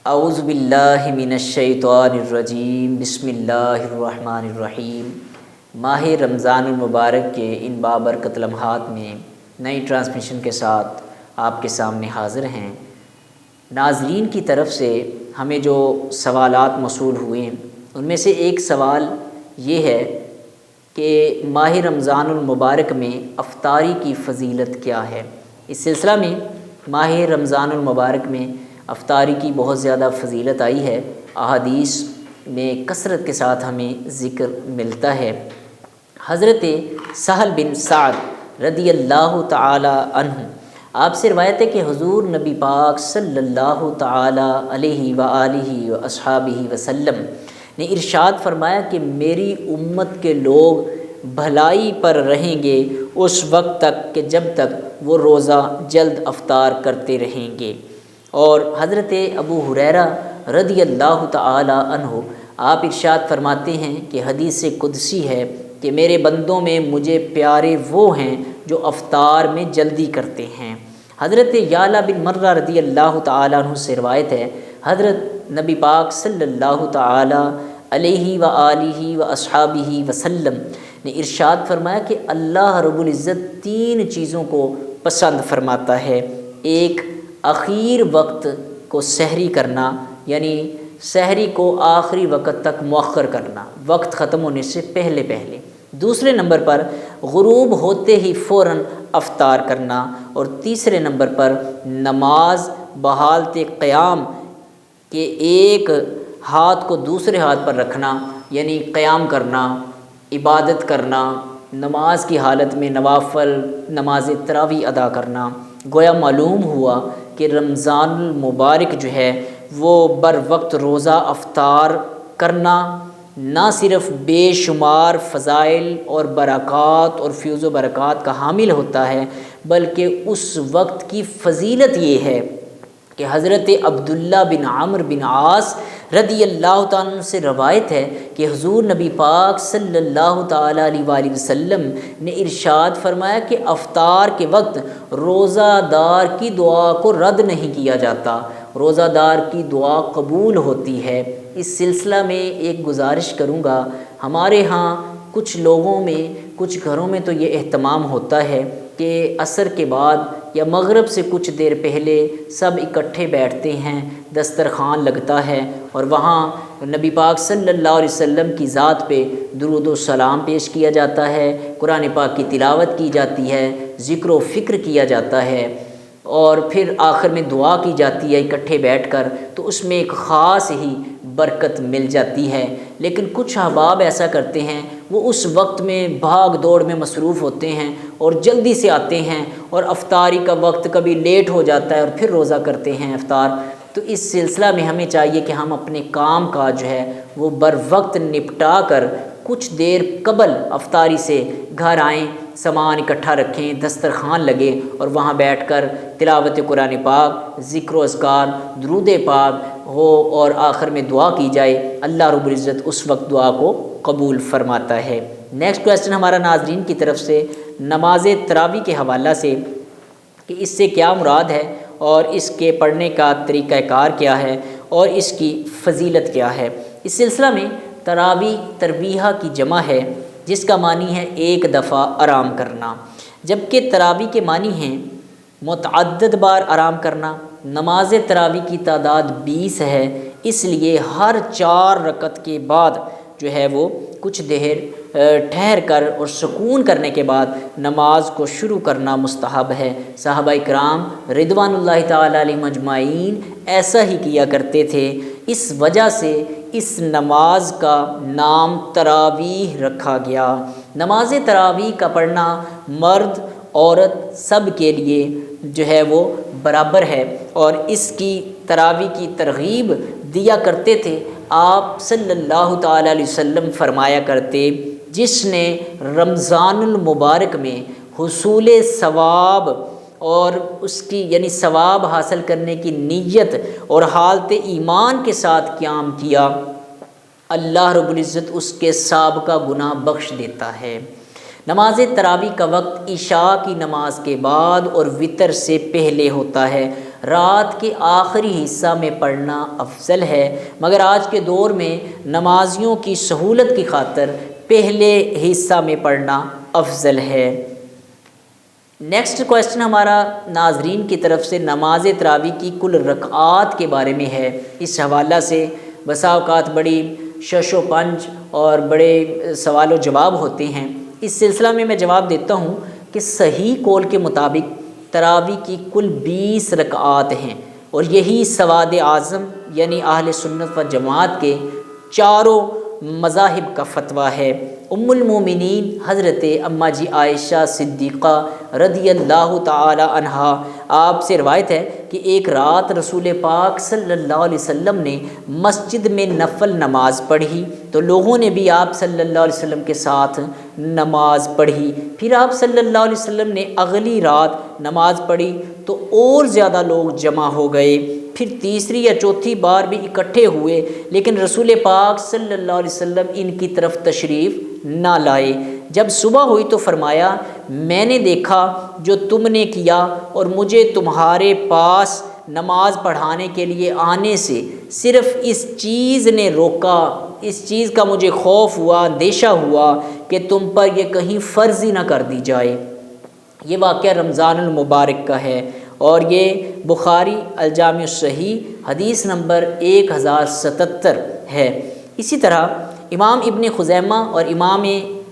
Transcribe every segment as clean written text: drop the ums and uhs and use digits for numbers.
اعوذ باللہ من الشیطان الرجیم، بسم اللہ الرحمن الرحیم۔ ماہ رمضان المبارک کے ان بابرکت لمحات میں نئی ٹرانسمیشن کے ساتھ آپ کے سامنے حاضر ہیں۔ ناظرین کی طرف سے ہمیں جو سوالات موصول ہوئے ہیں ان میں سے ایک سوال یہ ہے کہ ماہ رمضان المبارک میں افطاری کی فضیلت کیا ہے۔ اس سلسلہ میں ماہ رمضان المبارک میں افطاری کی بہت زیادہ فضیلت آئی ہے، احادیث میں کثرت کے ساتھ ہمیں ذکر ملتا ہے۔ حضرت سہل بن سعد رضی اللہ تعالی عنہ آپ سے روایت ہے کہ حضور نبی پاک صلی اللہ تعالی علیہ وآلہ واصحابہ وسلم نے ارشاد فرمایا کہ میری امت کے لوگ بھلائی پر رہیں گے اس وقت تک کہ جب تک وہ روزہ جلد افطار کرتے رہیں گے۔ اور حضرت ابو ہریرہ رضی اللہ تعالی عنہ آپ ارشاد فرماتے ہیں کہ حدیث قدسی ہے کہ میرے بندوں میں مجھے پیارے وہ ہیں جو افطار میں جلدی کرتے ہیں۔ حضرت یعلا بن مرہ رضی اللہ تعالی عنہ سے روایت ہے، حضرت نبی پاک صلی اللہ تعالی علیہ وآلہ واصحابہ وسلم نے ارشاد فرمایا کہ اللہ رب العزت تین چیزوں کو پسند فرماتا ہے۔ ایک، اخیر وقت کو سحری کرنا، یعنی سحری کو آخری وقت تک مؤخر کرنا، وقت ختم ہونے سے پہلے پہلے۔ دوسرے نمبر پر غروب ہوتے ہی فوراً افطار کرنا، اور تیسرے نمبر پر نماز بحالت قیام کے ایک ہاتھ کو دوسرے ہاتھ پر رکھنا، یعنی قیام کرنا، عبادت کرنا، نماز کی حالت میں نوافل نماز تراویح ادا کرنا۔ گویا معلوم ہوا کہ رمضان المبارک جو ہے وہ بر وقت روزہ افطار کرنا نہ صرف بے شمار فضائل اور برکات اور فیوز و برکات کا حامل ہوتا ہے، بلکہ اس وقت کی فضیلت یہ ہے کہ حضرت عبداللہ بن عمرو بن عاص رضی اللہ تعالیٰ عنہ سے روایت ہے کہ حضور نبی پاک صلی اللہ تعالیٰ علیہ وآلہ وسلم نے ارشاد فرمایا کہ افطار کے وقت روزہ دار کی دعا کو رد نہیں کیا جاتا، روزہ دار کی دعا قبول ہوتی ہے۔ اس سلسلہ میں ایک گزارش کروں گا، ہمارے ہاں کچھ لوگوں میں کچھ گھروں میں تو یہ اہتمام ہوتا ہے کہ عصر کے بعد یا مغرب سے کچھ دیر پہلے سب اکٹھے بیٹھتے ہیں، دسترخوان لگتا ہے اور وہاں نبی پاک صلی اللہ علیہ وسلم کی ذات پہ درود و سلام پیش کیا جاتا ہے، قرآن پاک کی تلاوت کی جاتی ہے، ذکر و فکر کیا جاتا ہے، اور پھر آخر میں دعا کی جاتی ہے اکٹھے بیٹھ کر، تو اس میں ایک خاص ہی برکت مل جاتی ہے۔ لیکن کچھ احباب ایسا کرتے ہیں، وہ اس وقت میں بھاگ دوڑ میں مصروف ہوتے ہیں اور جلدی سے آتے ہیں، اور افطاری کا وقت کبھی لیٹ ہو جاتا ہے اور پھر روزہ کرتے ہیں افطار۔ تو اس سلسلہ میں ہمیں چاہیے کہ ہم اپنے کام کاج جو ہے وہ بر وقت نپٹا کر کچھ دیر قبل افطاری سے گھر آئیں، سامان اکٹھا رکھیں، دسترخوان لگے اور وہاں بیٹھ کر تلاوت قرآن پاک، ذکر و اذکار، درود پاک ہو اور آخر میں دعا کی جائے۔ اللہ رب العزت اس وقت دعا کو قبول فرماتا ہے۔ نیکسٹ کویسچن ہمارا ناظرین کی طرف سے نماز تراویح کے حوالہ سے کہ اس سے کیا مراد ہے اور اس کے پڑھنے کا طریقہ کار کیا ہے اور اس کی فضیلت کیا ہے۔ اس سلسلہ میں تراویح تربیحہ کی جمع ہے جس کا معنی ہے ایک دفعہ آرام کرنا، جبکہ تراویح کے معنی ہیں متعدد بار آرام کرنا۔ نماز تراویح کی تعداد 20 ہے، اس لیے ہر 4 رکعت کے بعد جو ہے وہ کچھ دیر ٹھہر کر اور سکون کرنے کے بعد نماز کو شروع کرنا مستحب ہے۔ صحابہ کرام رضوان اللہ تعالیٰ علیہم اجمعین ایسا ہی کیا کرتے تھے، اس وجہ سے اس نماز کا نام تراویح رکھا گیا۔ نماز تراویح کا پڑھنا مرد عورت سب کے لیے جو ہے وہ برابر ہے، اور اس کی تراویح کی ترغیب دیا کرتے تھے۔ آپ صلی اللہ تعالیٰ علیہ وسلم فرمایا کرتے، جس نے رمضان المبارک میں حصول ثواب اور اس کی یعنی ثواب حاصل کرنے کی نیت اور حالت ایمان کے ساتھ قیام کیا، اللہ رب العزت اس کے سابقہ گناہ بخش دیتا ہے۔ نماز تراویح کا وقت عشاء کی نماز کے بعد اور وتر سے پہلے ہوتا ہے۔ رات کے آخری حصہ میں پڑھنا افضل ہے، مگر آج کے دور میں نمازیوں کی سہولت کی خاطر پہلے حصہ میں پڑھنا افضل ہے۔ نیکسٹ کویسچن ہمارا ناظرین کی طرف سے نماز تراویح کی کل رکعات کے بارے میں ہے۔ اس حوالہ سے بسا اوقات بڑی شش و پنج اور بڑے سوال و جواب ہوتے ہیں۔ اس سلسلہ میں میں جواب دیتا ہوں کہ صحیح قول کے مطابق تراویح کی کل 20 رکعات ہیں، اور یہی سواد اعظم یعنی اہل سنت و جماعت کے چاروں مذاہب کا فتویٰ ہے۔ ام المومنین حضرت اماں جی عائشہ صدیقہ رضی اللہ تعالی عنہا، آپ سے روایت ہے کہ ایک رات رسول پاک صلی اللہ علیہ وسلم نے مسجد میں نفل نماز پڑھی تو لوگوں نے بھی آپ صلی اللہ علیہ وسلم کے ساتھ نماز پڑھی۔ پھر آپ صلی اللہ علیہ وسلم نے اگلی رات نماز پڑھی تو اور زیادہ لوگ جمع ہو گئے۔ پھر تیسری یا چوتھی بار بھی اکٹھے ہوئے، لیکن رسول پاک صلی اللہ علیہ وسلم ان کی طرف تشریف نہ لائے۔ جب صبح ہوئی تو فرمایا، میں نے دیکھا جو تم نے کیا اور مجھے تمہارے پاس نماز پڑھانے کے لیے آنے سے صرف اس چیز نے روکا، اس چیز کا مجھے خوف ہوا، اندیشہ ہوا کہ تم پر یہ کہیں فرض ہی نہ کر دی جائے۔ یہ واقعہ رمضان المبارک کا ہے، اور یہ بخاری الجامع الصحیح حدیث نمبر 1077 ہے۔ اسی طرح امام ابن خزیمہ اور امام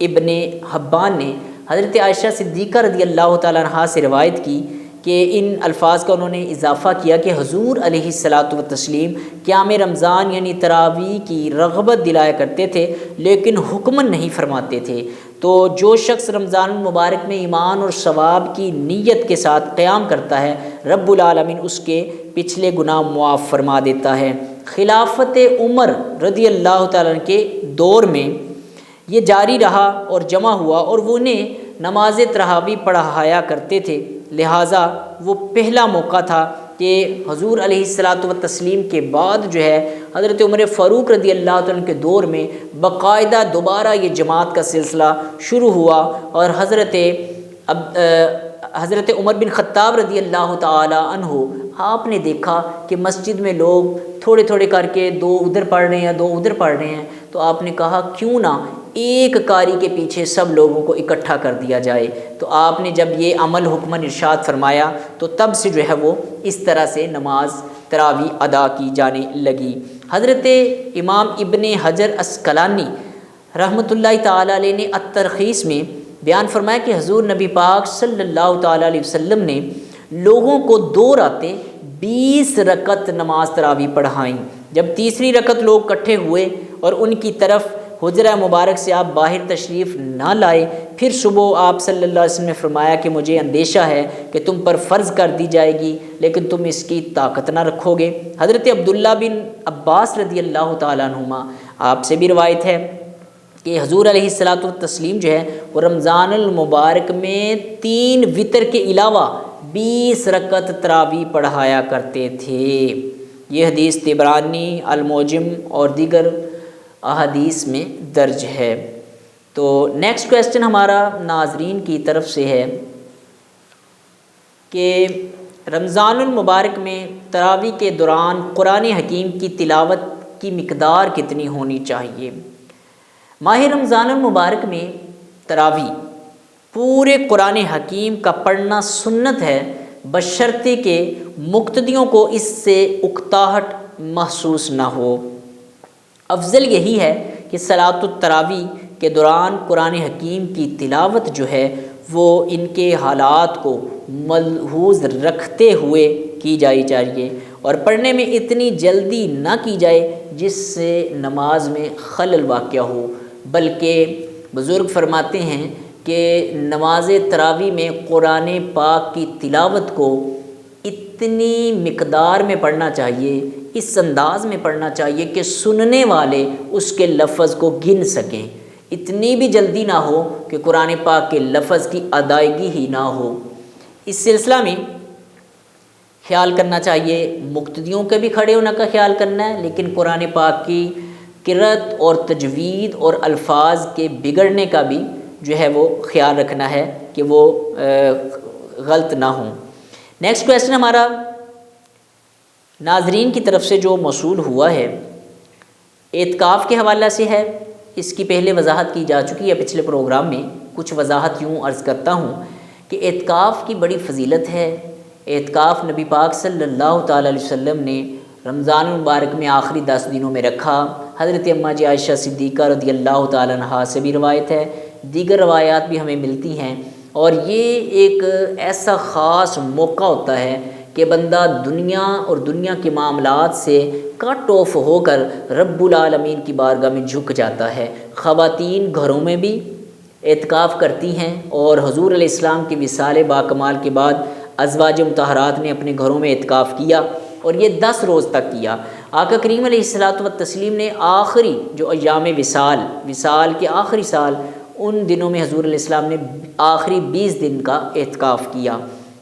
ابن حبان نے حضرت عائشہ صدیقہ رضی اللہ تعالیٰ عنہا سے روایت کی کہ ان الفاظ کا انہوں نے اضافہ کیا کہ حضور علیہ الصلاۃ والتسلیم قیام رمضان یعنی تراویح کی رغبت دلایا کرتے تھے، لیکن حکماً نہیں فرماتے تھے۔ تو جو شخص رمضان المبارک میں ایمان اور ثواب کی نیت کے ساتھ قیام کرتا ہے، رب العالمین اس کے پچھلے گناہ معاف فرما دیتا ہے۔ خلافت عمر رضی اللہ تعالیٰ عنہ کے دور میں یہ جاری رہا اور جمع ہوا، اور وہ انہیں نماز تراویح پڑھایا کرتے تھے، لہٰذا وہ پہلا موقع تھا کہ حضور علیہ الصلاۃ والتسلیم کے بعد جو ہے حضرت عمر فاروق رضی اللہ عنہ کے دور میں باقاعدہ دوبارہ یہ جماعت کا سلسلہ شروع ہوا، اور حضرت عمر بن خطاب رضی اللہ تعالی عنہ آپ نے دیکھا کہ مسجد میں لوگ تھوڑے تھوڑے کر کے دو ادھر پڑھ رہے ہیں، دو ادھر پڑھ رہے ہیں، تو آپ نے کہا کیوں نہ ایک قاری کے پیچھے سب لوگوں کو اکٹھا کر دیا جائے۔ تو آپ نے جب یہ عمل حکماً ارشاد فرمایا تو تب سے جو ہے وہ اس طرح سے نماز تراویح ادا کی جانے لگی۔ حضرت امام ابن حجر اسقلانی رحمۃ اللہ تعالیٰ علیہ نے الترخیص میں بیان فرمایا کہ حضور نبی پاک صلی اللہ تعالیٰ علیہ وسلم نے لوگوں کو 2 راتیں 20 رکعت نماز تراویح پڑھائیں۔ جب تیسری رکعت لوگ اکٹھے ہوئے اور ان کی طرف حجرہ مبارک سے آپ باہر تشریف نہ لائے، پھر صبح آپ صلی اللہ علیہ وسلم نے فرمایا کہ مجھے اندیشہ ہے کہ تم پر فرض کر دی جائے گی، لیکن تم اس کی طاقت نہ رکھو گے۔ حضرت عبداللہ بن عباس رضی اللہ تعالیٰ عنہما آپ سے بھی روایت ہے کہ حضور علیہ الصلاۃ والتسلیم جو ہے وہ رمضان المبارک میں 3 وتر کے علاوہ 20 رکعت تراویح پڑھایا کرتے تھے۔ یہ حدیث طبرانی، المعجم اور دیگر احادیث میں درج ہے۔ تو نیکسٹ کویسچن ہمارا ناظرین کی طرف سے ہے کہ رمضان المبارک میں تراویح کے دوران قرآن حکیم کی تلاوت کی مقدار کتنی ہونی چاہیے؟ ماہ رمضان المبارک میں تراویح پورے قرآن حکیم کا پڑھنا سنت ہے، بشرطے کہ مقتدیوں کو اس سے اکتاہٹ محسوس نہ ہو۔ افضل یہی ہے کہ صلاۃ التراویح کے دوران قرآن حکیم کی تلاوت جو ہے وہ ان کے حالات کو ملحوظ رکھتے ہوئے کی جائی چاہیے، اور پڑھنے میں اتنی جلدی نہ کی جائے جس سے نماز میں خلل واقع ہو، بلکہ بزرگ فرماتے ہیں کہ نماز تراویح میں قرآن پاک کی تلاوت کو اتنی مقدار میں پڑھنا چاہیے، اس انداز میں پڑھنا چاہیے کہ سننے والے اس کے لفظ کو گن سکیں، اتنی بھی جلدی نہ ہو کہ قرآن پاک کے لفظ کی ادائیگی ہی نہ ہو۔ اس سلسلہ میں خیال کرنا چاہیے، مقتدیوں کے بھی کھڑے ہونے کا خیال کرنا ہے، لیکن قرآن پاک کی قرأت اور تجوید اور الفاظ کے بگڑنے کا بھی جو ہے وہ خیال رکھنا ہے کہ وہ غلط نہ ہوں۔ نیکسٹ کویسچن ہمارا ناظرین کی طرف سے جو موصول ہوا ہے اعتکاف کے حوالہ سے ہے، اس کی پہلے وضاحت کی جا چکی ہے پچھلے پروگرام میں، کچھ وضاحت یوں عرض کرتا ہوں کہ اعتکاف کی بڑی فضیلت ہے۔ اعتکاف نبی پاک صلی اللہ تعالیٰ علیہ وسلم نے رمضان المبارک میں آخری 10 دنوں میں رکھا۔ حضرت اماں جی عائشہ صدیقہ رضی اللہ تعالیٰ عنہا سے بھی روایت ہے، دیگر روایات بھی ہمیں ملتی ہیں، اور یہ ایک ایسا خاص موقع ہوتا ہے کہ بندہ دنیا اور دنیا کے معاملات سے کٹ آف ہو کر رب العالمین کی بارگاہ میں جھک جاتا ہے۔ خواتین گھروں میں بھی اعتکاف کرتی ہیں، اور حضور علیہ السلام کی وصال باکمال کے بعد ازواج مطہرات نے اپنے گھروں میں اعتکاف کیا، اور یہ 10 روز تک کیا۔ آقا کریم علیہ الصلوۃ والتسلیم نے آخری جو ایام وصال کے آخری سال، ان دنوں میں حضور علیہ السلام نے آخری 20 دن کا اعتکاف کیا۔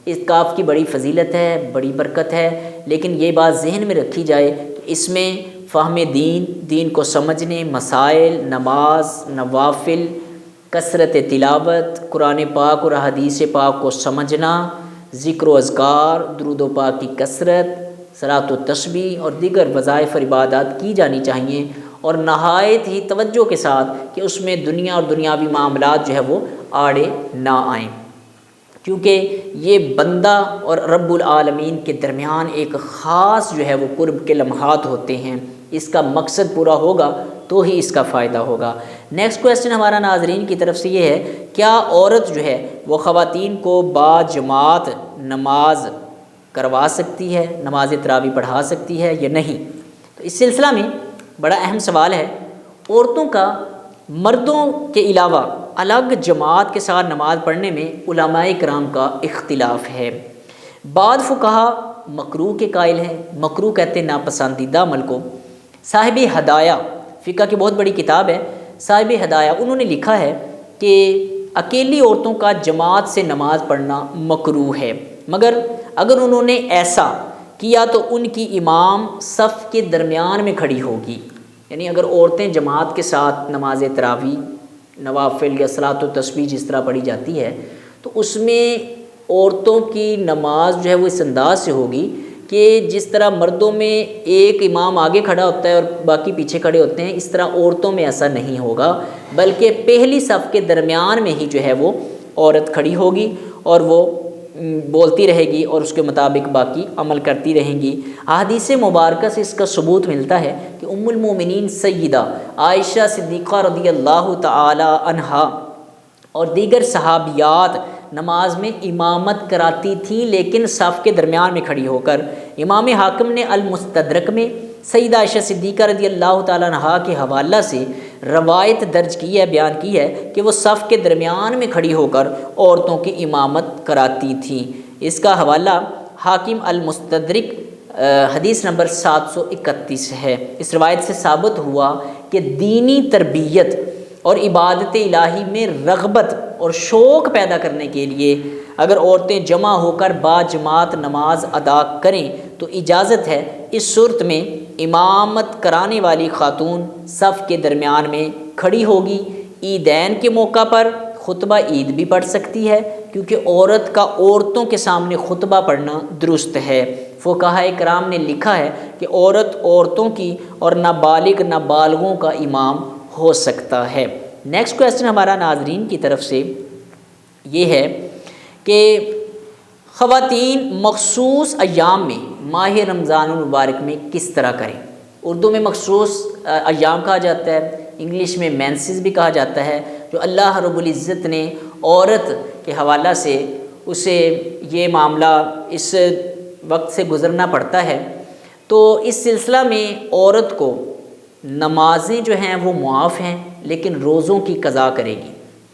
اعتکاف کی بڑی فضیلت ہے، بڑی برکت ہے، لیکن یہ بات ذہن میں رکھی جائے کہ اس میں فہم دین کو سمجھنے، مسائل، نماز، نوافل، کثرت تلاوت، قرآن پاک اور احادیث پاک کو سمجھنا، ذکر و اذکار، درود و پاک کی کثرت، صلاۃ و تسبیح اور دیگر وظائف اور عبادات کی جانی چاہیے، اور نہایت ہی توجہ کے ساتھ کہ اس میں دنیا اور دنیاوی معاملات جو ہے وہ آڑے نہ آئیں، کیونکہ یہ بندہ اور رب العالمین کے درمیان ایک خاص جو ہے وہ قرب کے لمحات ہوتے ہیں۔ اس کا مقصد پورا ہوگا تو ہی اس کا فائدہ ہوگا۔ نیکسٹ کویسچن ہمارا ناظرین کی طرف سے یہ ہے، کیا عورت جو ہے وہ خواتین کو با جماعت نماز کروا سکتی ہے، نماز تراویح پڑھا سکتی ہے یا نہیں؟ تو اس سلسلہ میں بڑا اہم سوال ہے۔ عورتوں کا مردوں کے علاوہ الگ جماعت کے ساتھ نماز پڑھنے میں علماء کرام کا اختلاف ہے۔ بعض فقہا مکروہ کے قائل ہیں، مکروہ کہتے ہیں ناپسندیدہ عمل کو۔ صاحب ہدایہ، فقہ کی بہت بڑی کتاب ہے، صاحب ہدایہ، انہوں نے لکھا ہے کہ اکیلی عورتوں کا جماعت سے نماز پڑھنا مکروہ ہے، مگر اگر انہوں نے ایسا کیا تو ان کی امام صف کے درمیان میں کھڑی ہوگی۔ یعنی اگر عورتیں جماعت کے ساتھ نماز تراویح، نوافل یا صلاۃ و تسبیح جس طرح پڑھی جاتی ہے، تو اس میں عورتوں کی نماز جو ہے وہ اس انداز سے ہوگی کہ جس طرح مردوں میں ایک امام آگے کھڑا ہوتا ہے اور باقی پیچھے کھڑے ہوتے ہیں، اس طرح عورتوں میں ایسا نہیں ہوگا، بلکہ پہلی صف کے درمیان میں ہی جو ہے وہ عورت کھڑی ہوگی، اور وہ بولتی رہے گی اور اس کے مطابق باقی عمل کرتی رہیں گی۔ احادیث مبارکہ سے اس کا ثبوت ملتا ہے کہ ام المومنین سیدہ عائشہ صدیقہ رضی اللہ تعالی عنہا اور دیگر صحابیات نماز میں امامت کراتی تھیں، لیکن صف کے درمیان میں کھڑی ہو کر۔ امام حاکم نے المستدرک میں سیدہ عائشہ صدیقہ رضی اللہ تعالیٰ عنہا کے حوالہ سے روایت درج کی ہے، بیان کی ہے کہ وہ صف کے درمیان میں کھڑی ہو کر عورتوں کی امامت کراتی تھیں۔ اس کا حوالہ حاکم المستدرک حدیث نمبر 731 ہے۔ اس روایت سے ثابت ہوا کہ دینی تربیت اور عبادت الہی میں رغبت اور شوق پیدا کرنے کے لیے اگر عورتیں جمع ہو کر با جماعت نماز ادا کریں تو اجازت ہے۔ اس صورت میں امامت کرانے والی خاتون صف کے درمیان میں کھڑی ہوگی۔ عیدین کے موقع پر خطبہ عید بھی پڑھ سکتی ہے، کیونکہ عورت کا عورتوں کے سامنے خطبہ پڑھنا درست ہے۔ فقہاء کرام نے لکھا ہے کہ عورت عورتوں کی اور نابالغ نابالغوں کا امام ہو سکتا ہے۔ نیکسٹ کویسچن ہمارا ناظرین کی طرف سے یہ ہے کہ خواتین مخصوص ایام میں ماہ رمضان المبارک میں کس طرح کریں؟ اردو میں مخصوص ایام کہا جاتا ہے، انگلش میں مینسز بھی کہا جاتا ہے، جو اللہ رب العزت نے عورت کے حوالہ سے اسے یہ معاملہ اس وقت سے گزرنا پڑتا ہے، تو اس سلسلہ میں عورت کو نمازیں جو ہیں وہ معاف ہیں، لیکن روزوں کی قضا کرے گی۔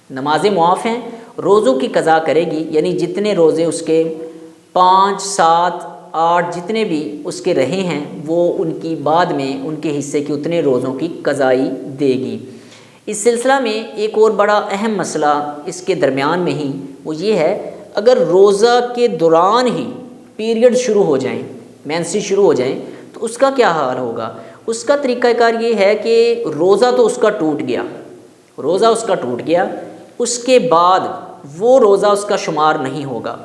نمازیں معاف ہیں، روزوں کی قضا کرے گی، یعنی جتنے روزے اس کے 5، 7، 8 جتنے بھی اس کے رہے ہیں وہ ان کی بعد میں ان کے حصے کی اتنے روزوں کی قضائی دے گی۔ اس سلسلہ میں ایک اور بڑا اہم مسئلہ اس کے درمیان میں ہی وہ یہ ہے، اگر روزہ کے دوران ہی پیریڈ شروع ہو جائیں، مینسز شروع ہو جائیں، تو اس کا کیا حال ہوگا؟ اس کا طریقہ کار یہ ہے کہ روزہ تو اس کا ٹوٹ گیا، روزہ اس کا ٹوٹ گیا، اس کے بعد وہ روزہ اس کا شمار نہیں ہوگا۔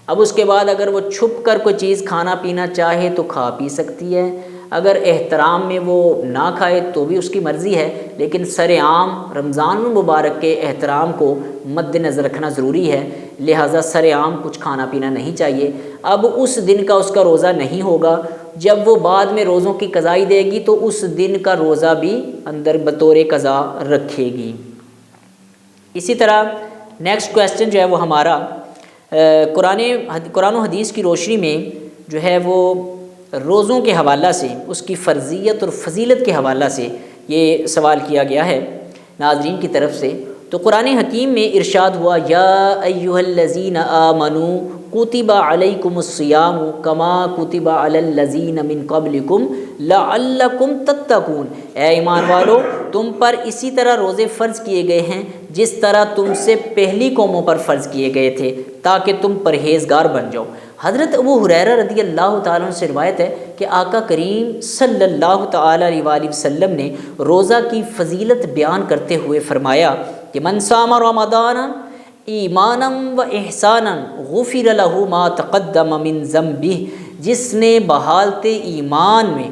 اب اس کے بعد اگر وہ چھپ کر کوئی چیز کھانا پینا چاہے تو کھا پی سکتی ہے، اگر احترام میں وہ نہ کھائے تو بھی اس کی مرضی ہے، لیکن سر عام رمضان المبارک کے احترام کو مد نظر رکھنا ضروری ہے، لہٰذا سر عام کچھ کھانا پینا نہیں چاہیے۔ اب اس دن کا اس کا روزہ نہیں ہوگا، جب وہ بعد میں روزوں کی قضائی دے گی تو اس دن کا روزہ بھی اندر بطور قضا رکھے گی۔ اسی طرح نیکسٹ کویسچن جو ہے وہ ہمارا قرآن و حدیث کی روشنی میں جو ہے وہ روزوں کے حوالہ سے، اس کی فرضیت اور فضیلت کے حوالہ سے یہ سوال کیا گیا ہے ناظرین کی طرف سے۔ تو قرآن حکیم میں ارشاد ہوا، یا ایھا الذین آمنوا کتب علیکم الصیام کما کتب علی الذین من قبلکم لعلکم تتقون، اے ایمان والو تم پر اسی طرح روزے فرض کیے گئے ہیں جس طرح تم سے پہلی قوموں پر فرض کیے گئے تھے تاکہ تم پرہیزگار بن جاؤ۔ حضرت ابو ہریرہ رضی اللہ تعالیٰ عنہ سے روایت ہے کہ آقا کریم صلی اللہ تعالیٰ علیہ وآلہ وسلم نے روزہ کی فضیلت بیان کرتے ہوئے فرمایا کہ من صام رمضان ایمانا و احسانا غفر له ما تقدم من ذنبہ، جس نے بحالت ایمان میں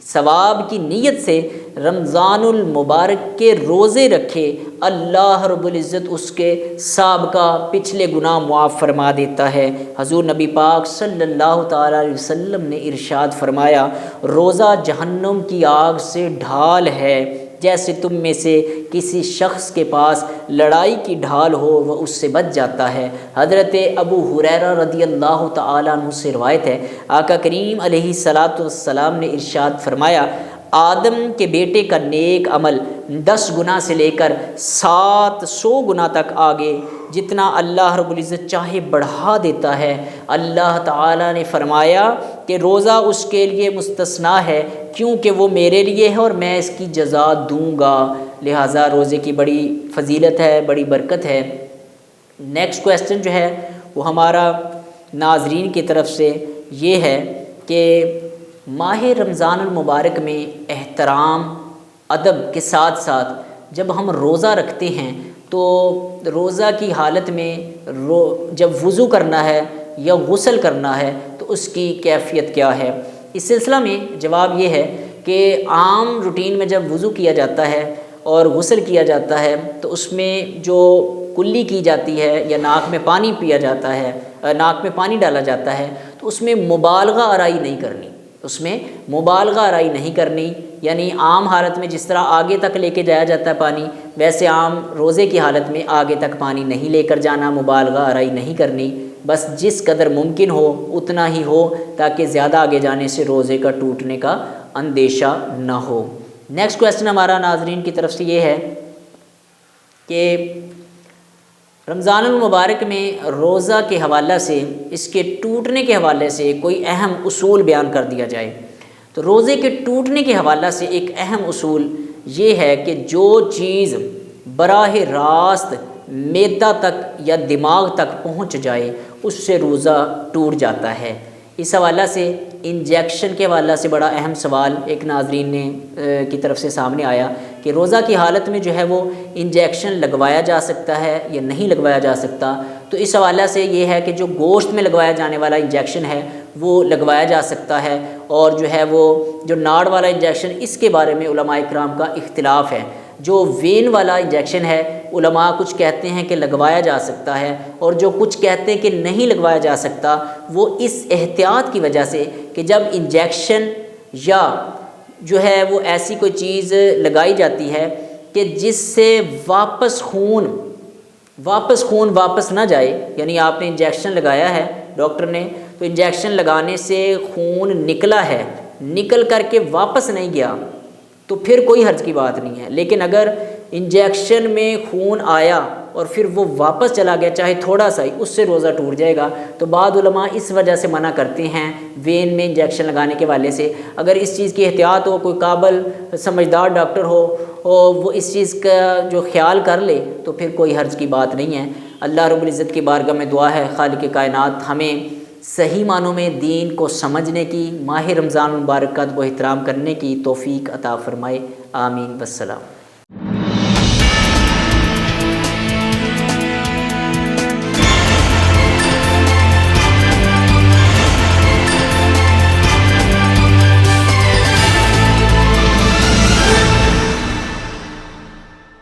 ثواب کی نیت سے رمضان المبارک کے روزے رکھے، اللہ رب العزت اس کے سابقہ پچھلے گناہ معاف فرما دیتا ہے۔ حضور نبی پاک صلی اللہ تعالیٰ علیہ وسلم نے ارشاد فرمایا، روزہ جہنم کی آگ سے ڈھال ہے، جیسے تم میں سے کسی شخص کے پاس لڑائی کی ڈھال ہو وہ اس سے بچ جاتا ہے۔ حضرت ابو ہریرہ رضی اللہ تعالیٰ عنہ سے روایت ہے، آقا کریم علیہ الصلاۃ والسلام نے ارشاد فرمایا، آدم کے بیٹے کا نیک عمل 10 گنا سے لے کر 700 گنا تک آگے جتنا اللہ رب العزت چاہے بڑھا دیتا ہے۔ اللہ تعالیٰ نے فرمایا کہ روزہ اس کے لیے مستثنا ہے کیونکہ وہ میرے لیے ہے اور میں اس کی جزا دوں گا، لہٰذا روزے کی بڑی فضیلت ہے، بڑی برکت ہے۔ نیکسٹ کویسچن جو ہے وہ ہمارا ناظرین کی طرف سے یہ ہے کہ ماہ رمضان المبارک میں احترام ادب کے ساتھ ساتھ جب ہم روزہ رکھتے ہیں تو روزہ کی حالت میں جب وضو کرنا ہے یا غسل کرنا ہے تو اس کی کیفیت کیا ہے؟ اس سلسلہ میں جواب یہ ہے کہ عام روٹین میں جب وضو کیا جاتا ہے اور غسل کیا جاتا ہے تو اس میں جو کلی کی جاتی ہے یا ناک میں پانی پیا جاتا ہے، ناک میں پانی ڈالا جاتا ہے، تو اس میں مبالغہ آرائی نہیں کرنی، اس میں مبالغہ آرائی نہیں کرنی، یعنی عام حالت میں جس طرح آگے تک لے کے جایا جاتا ہے پانی، ویسے عام روزے کی حالت میں آگے تک پانی نہیں لے کر جانا، مبالغہ آرائی نہیں کرنی، بس جس قدر ممکن ہو اتنا ہی ہو تاکہ زیادہ آگے جانے سے روزے کا ٹوٹنے کا اندیشہ نہ ہو۔ نیکسٹ کویسچن ہمارا ناظرین کی طرف سے یہ ہے کہ رمضان المبارک میں روزہ کے حوالہ سے، اس کے ٹوٹنے کے حوالے سے کوئی اہم اصول بیان کر دیا جائے۔ تو روزے کے ٹوٹنے کے حوالہ سے ایک اہم اصول یہ ہے کہ جو چیز براہ راست معدہ تک یا دماغ تک پہنچ جائے اس سے روزہ ٹوٹ جاتا ہے۔ اس حوالہ سے انجیکشن کے حوالہ سے بڑا اہم سوال ایک ناظرین نے کی طرف سے سامنے آیا کہ روزہ کی حالت میں جو ہے وہ انجیکشن لگوایا جا سکتا ہے یا نہیں لگوایا جا سکتا۔ تو اس حوالہ سے یہ ہے کہ جو گوشت میں لگوایا جانے والا انجیکشن ہے وہ لگوایا جا سکتا ہے، اور جو ہے وہ جو ناڑ والا انجیکشن اس کے بارے میں علماء اکرام کا اختلاف ہے۔ جو وین والا انجیکشن ہے علماء کچھ کہتے ہیں کہ لگوایا جا سکتا ہے اور جو کچھ کہتے ہیں کہ نہیں لگوایا جا سکتا، وہ اس احتیاط کی وجہ سے کہ جب انجیکشن یا جو ہے وہ ایسی کوئی چیز لگائی جاتی ہے کہ جس سے واپس خون واپس نہ جائے، یعنی آپ نے انجیکشن لگایا ہے ڈاکٹر نے، تو انجیکشن لگانے سے خون نکلا ہے، نکل کر کے واپس نہیں گیا تو پھر کوئی حرج کی بات نہیں ہے، لیکن اگر انجیکشن میں خون آیا اور پھر وہ واپس چلا گیا چاہے تھوڑا سا ہی، اس سے روزہ ٹوٹ جائے گا۔ تو بعض علماء اس وجہ سے منع کرتے ہیں وین میں انجیکشن لگانے کے والے سے۔ اگر اس چیز کی احتیاط ہو، کوئی قابل سمجھدار ڈاکٹر ہو اور وہ اس چیز کا جو خیال کر لے تو پھر کوئی حرج کی بات نہیں ہے۔ اللہ رب العزت کی بارگاہ میں دعا ہے خالق کائنات ہمیں صحیح معنوں میں دین کو سمجھنے کی، ماہ رمضان المبارک کا ادب و احترام کرنے کی توفیق عطا فرمائے، آمین والسلام۔